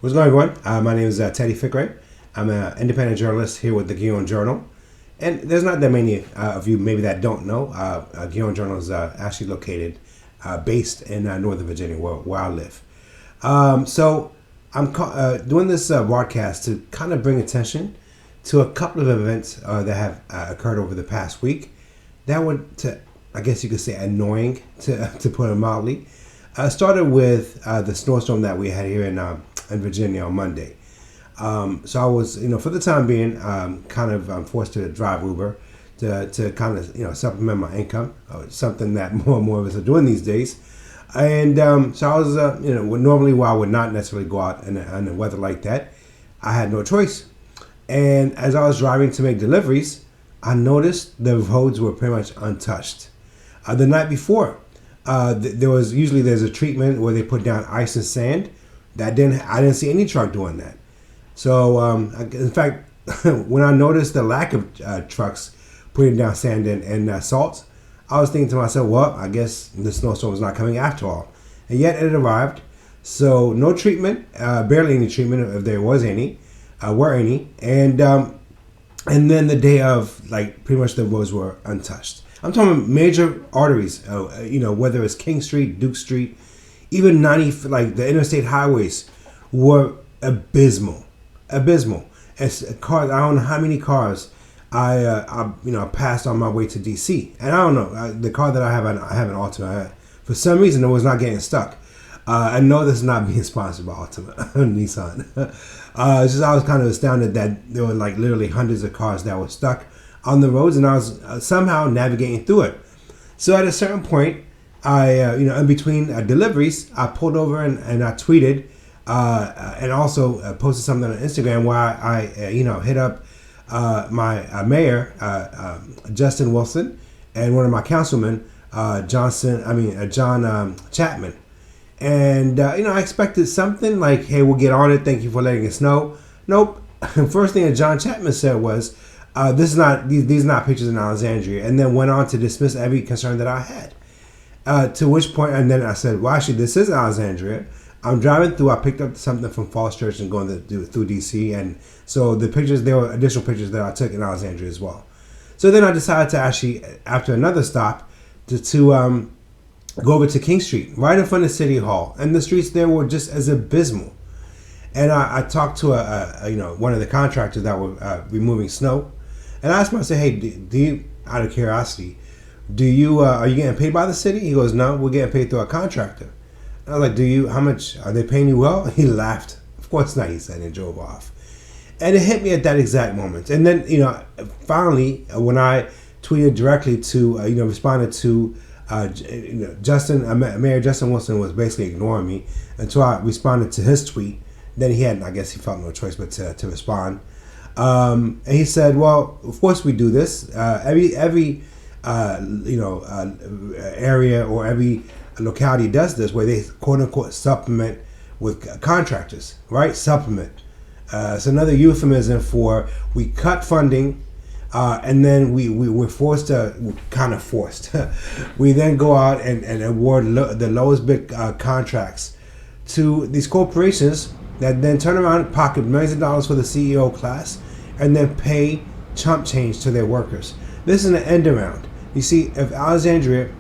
What's going on, everyone? My name is Teddy Fikre. I'm an independent journalist here with the Guillaume Journal. And there's not that many of you maybe that don't know. Guillaume Journal is actually located, based in Northern Virginia, where I live. So I'm doing this broadcast to kind of bring attention to a couple of events that have occurred over the past week that were, I guess you could say, annoying, to put it mildly. Started with the snowstorm that we had here in Virginia on Monday. So I was, for the time being, kind of forced to drive Uber to kind of, supplement my income, something that more and more of us are doing these days. And so I was, normally where I would not necessarily go out in the weather like that, I had no choice. And as I was driving to make deliveries, I noticed the roads were pretty much untouched. The night before, there's a treatment where they put down ice and sand. I didn't see any truck doing that. So in fact, when I noticed the lack of trucks putting down sand and salt, I was thinking to myself, well, I guess the snowstorm is not coming after all. And yet it arrived. So no treatment, barely any treatment if there was any, were any. And then the day of, pretty much the roads were untouched. I'm talking major arteries, whether it's King Street, Duke Street, even the interstate highways were abysmal. As cars, I don't know how many cars I passed on my way to DC, and I don't know the car that I have an Altima. For some reason, it was not getting stuck. I know this is not being sponsored by Altima Nissan. It's just I was kind of astounded that there were literally hundreds of cars that were stuck on the roads, and I was somehow navigating through it. So at a certain point, I in between deliveries, I pulled over and I tweeted and also posted something on Instagram where I hit up my mayor Justin Wilson and one of my councilmen John Chapman. And I expected something like, hey, we'll get on it, thank you for letting us know. Nope. First thing that John Chapman said was, these are not pictures in Alexandria, and then went on to dismiss every concern that I had. To which point, and then I said, well, actually, this is Alexandria. I'm driving through. I picked up something from Falls Church and going through DC, and so there were additional pictures that I took in Alexandria as well. So then I decided to actually, after another stop, to go over to King Street, right in front of City Hall, and the streets there were just as abysmal. And I talked to one of the contractors that were removing snow, and I asked him, I said, hey, do you, out of curiosity, are you getting paid by the city? He goes, no, we're getting paid through a contractor. I was like, how much are they paying you well? He laughed. Of course not, he said, and drove off. And it hit me at that exact moment. And then, finally, when I tweeted directly to, responded to Mayor Justin Wilson was basically ignoring me until I responded to his tweet. Then I guess he felt no choice but to respond. And he said, well, of course we do this. Every area or every locality does this, where they quote unquote supplement with contractors, right? Supplement. It's another euphemism for we cut funding, and then we're forced. We then go out and award the lowest bid contracts to these corporations that then turn around and pocket millions of dollars for the CEO class and then pay chump change to their workers. This is an end around. You see, if Alexandria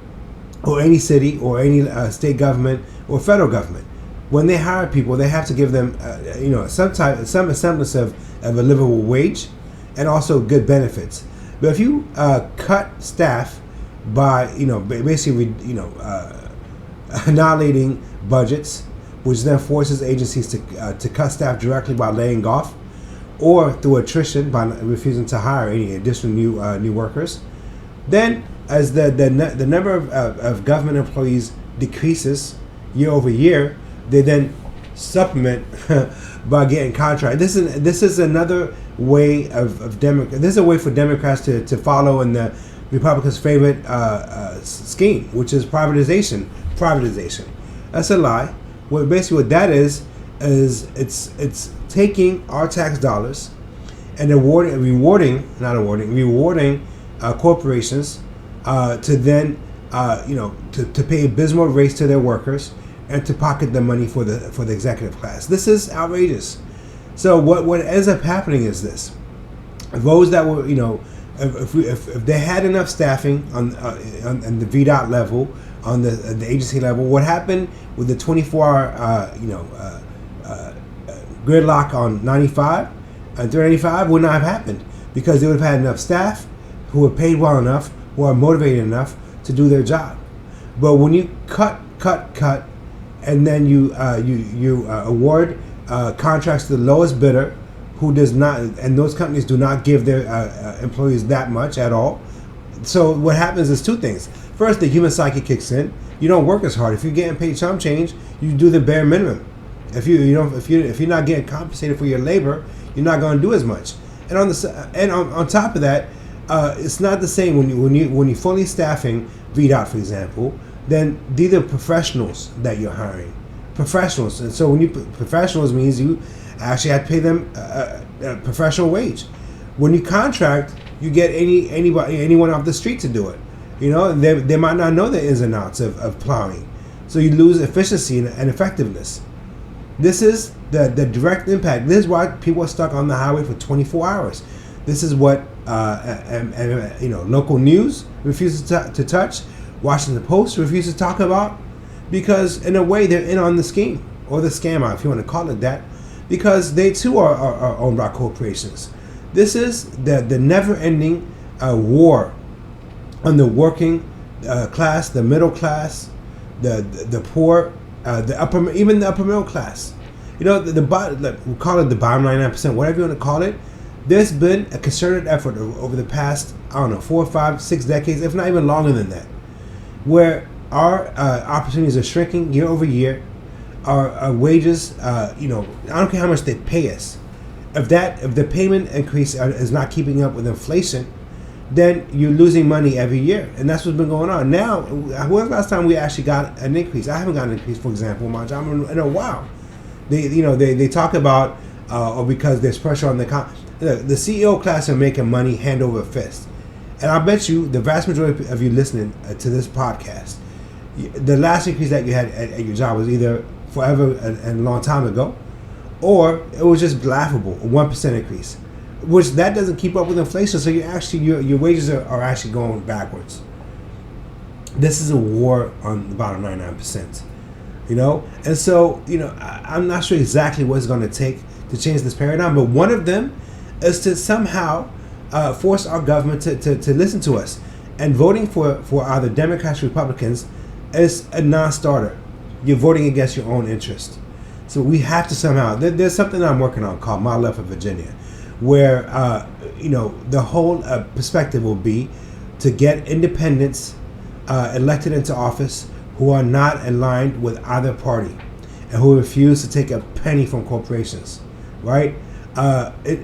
or any city or any state government or federal government, when they hire people, they have to give them some semblance of a livable wage and also good benefits. But if you cut staff by basically annihilating budgets, which then forces agencies to cut staff directly by laying off, or through attrition by refusing to hire any additional new workers, then as the number of government employees decreases year over year, they then supplement by getting contract. This is another way this is a way for Democrats to follow in the Republicans' favorite scheme, which is privatization. That's a lie. What that is it's taking our tax dollars and rewarding corporations to then to pay abysmal rates to their workers, and to pocket the money for the executive class. This is outrageous. So what ends up happening is this: those that were, if they had enough staffing on the VDOT level, on the agency level, what happened with the 24-hour gridlock on 95 and 395 would not have happened, because they would have had enough staff who are paid well enough, who are motivated enough to do their job. But when you cut, and then you award contracts to the lowest bidder, who does not, and those companies do not give their employees that much at all. So what happens is two things. First, the human psyche kicks in. You don't work as hard. If you're getting paid chump change, you do the bare minimum. If you're not getting compensated for your labor, you're not going to do as much. And on top of that, it's not the same when you're fully staffing VDOT, for example. Then these are professionals that you're hiring, professionals. And so professionals means you actually have to pay them a professional wage. When you contract, you get anyone off the street to do it. They might not know the ins and outs of plowing, so you lose efficiency and effectiveness. This is the direct impact. This is why people are stuck on the highway for 24 hours. This is what local news refuses to touch. Washington Post refuses to talk about, because in a way they're in on the scheme, or the scam, if you want to call it that, because they too are owned by corporations. This is the never-ending war on the working class, the middle class, the poor, even the upper middle class. We call it the bottom 99%, whatever you want to call it. There's been a concerted effort over the past, 4, 5, 6 decades, if not even longer than that, where our opportunities are shrinking year over year. Our wages, I don't care how much they pay us. If the payment increase is not keeping up with inflation, then you're losing money every year, and that's what's been going on. Now, when was the last time we actually got an increase? I haven't got an increase, for example, in my job in a while. They talk about, or because there's pressure on the CEO class are making money hand over fist, and I bet you the vast majority of you listening to this podcast, the last increase that you had at your job was either forever and a long time ago, or it was just laughable, a 1% increase, which that doesn't keep up with inflation. So your wages are actually going backwards. This is a war on the bottom 99%, and so I'm not sure exactly what it's going to take to change this paradigm, but one of them is to somehow force our government to listen to us. And voting for either Democrats or Republicans is a non-starter. You're voting against your own interest. So we have to somehow, there's something I'm working on called My Love for Virginia, where the whole perspective will be to get independents elected into office who are not aligned with either party and who refuse to take a penny from corporations, right?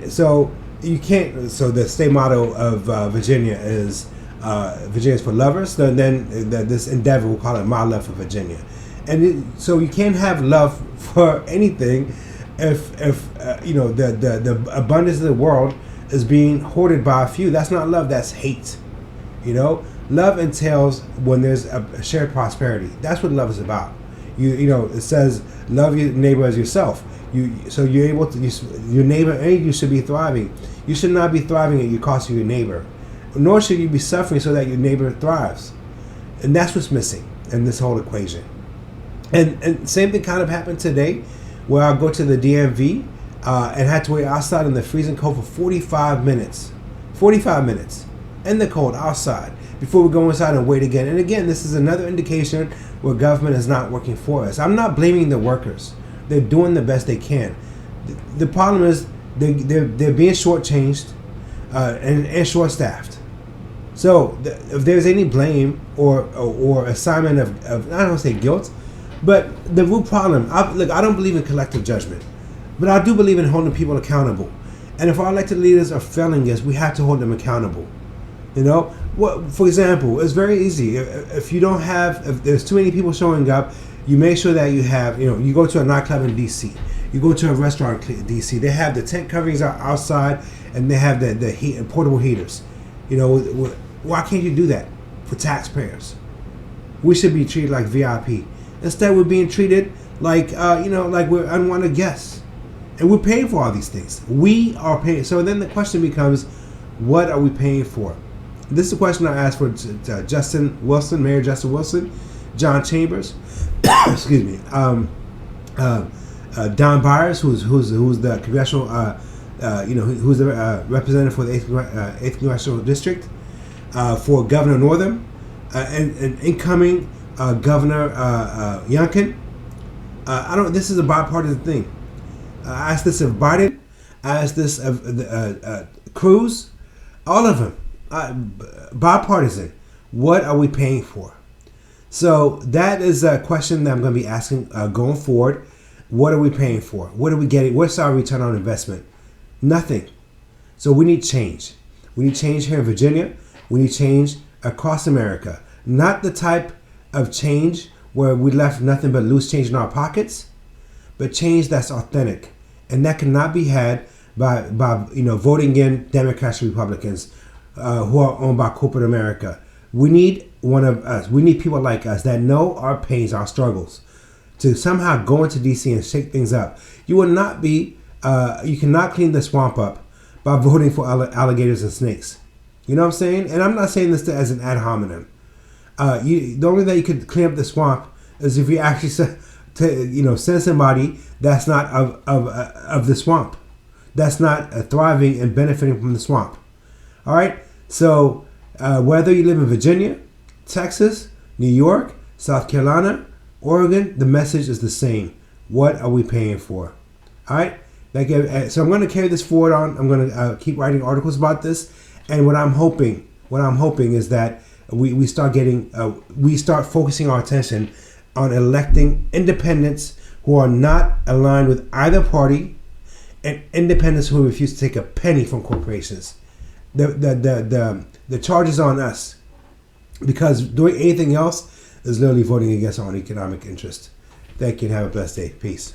So you can't. So the state motto of Virginia is Virginia's for lovers. Then this endeavor, we'll call it My Love for Virginia, so you can't have love for anything if the abundance of the world is being hoarded by a few. That's not love. That's hate. Love entails when there's a shared prosperity. That's what love is about. It says love your neighbor as yourself. You're able to, your neighbor and you should be thriving. You should not be thriving at the cost of your neighbor, nor should you be suffering so that your neighbor thrives. And that's what's missing in this whole equation. And same thing kind of happened today, where I go to the DMV and had to wait outside in the freezing cold for 45 minutes. 45 minutes in the cold outside before we go inside and wait again. And again, this is another indication where government is not working for us. I'm not blaming the workers. They're doing the best they can. The problem is they're being shortchanged and short-staffed. So if there's any blame or assignment of I don't want to say guilt, but the root problem, I don't believe in collective judgment, but I do believe in holding people accountable. And if our elected leaders are failing us, we have to hold them accountable. For example, it's very easy. If there's too many people showing up, you make sure that you have, you go to a nightclub in DC, you go to a restaurant in DC, they have the tent coverings outside, and they have the heat and portable heaters. Why can't you do that for taxpayers? We should be treated like VIP. Instead, we're being treated like like we're unwanted guests, and we're paying for all these things. We are paying. So then the question becomes, what are we paying for? This is a question I asked for Justin Wilson, Mayor Justin Wilson, John Chambers, excuse me, Don Byers, who's the congressional, who's the representative for the 8th Congressional District, for Governor Northam, and incoming Governor Youngkin. This is a bipartisan thing. I asked this of Biden. I asked this of Cruz. All of them. Bipartisan. What are we paying for? So that is a question that I'm going to be asking going forward. What are we paying for? What are we getting? What's our return on investment? Nothing. So we need change. We need change here in Virginia. We need change across America. Not the type of change where we left nothing but loose change in our pockets, but change that's authentic. And that cannot be had by voting in Democrats and Republicans who are owned by corporate America. We need one of us. We need people like us that know our pains, our struggles, to somehow go into DC and shake things up. You will not be. You cannot clean the swamp up by voting for alligators and snakes. You know what I'm saying? And I'm not saying this as an ad hominem. The only way you could clean up the swamp is if you actually send somebody that's not of the swamp, that's not thriving and benefiting from the swamp. All right. So whether you live in Virginia, Texas, New York, South Carolina, Oregon, the message is the same. What are we paying for? All right. So I'm going to carry this forward on. I'm going to keep writing articles about this. And what I'm hoping is that we start focusing our attention on electing independents who are not aligned with either party, and independents who refuse to take a penny from corporations. The charge is on us, because doing anything else is literally voting against our own economic interest. Thank you and have a blessed day. Peace.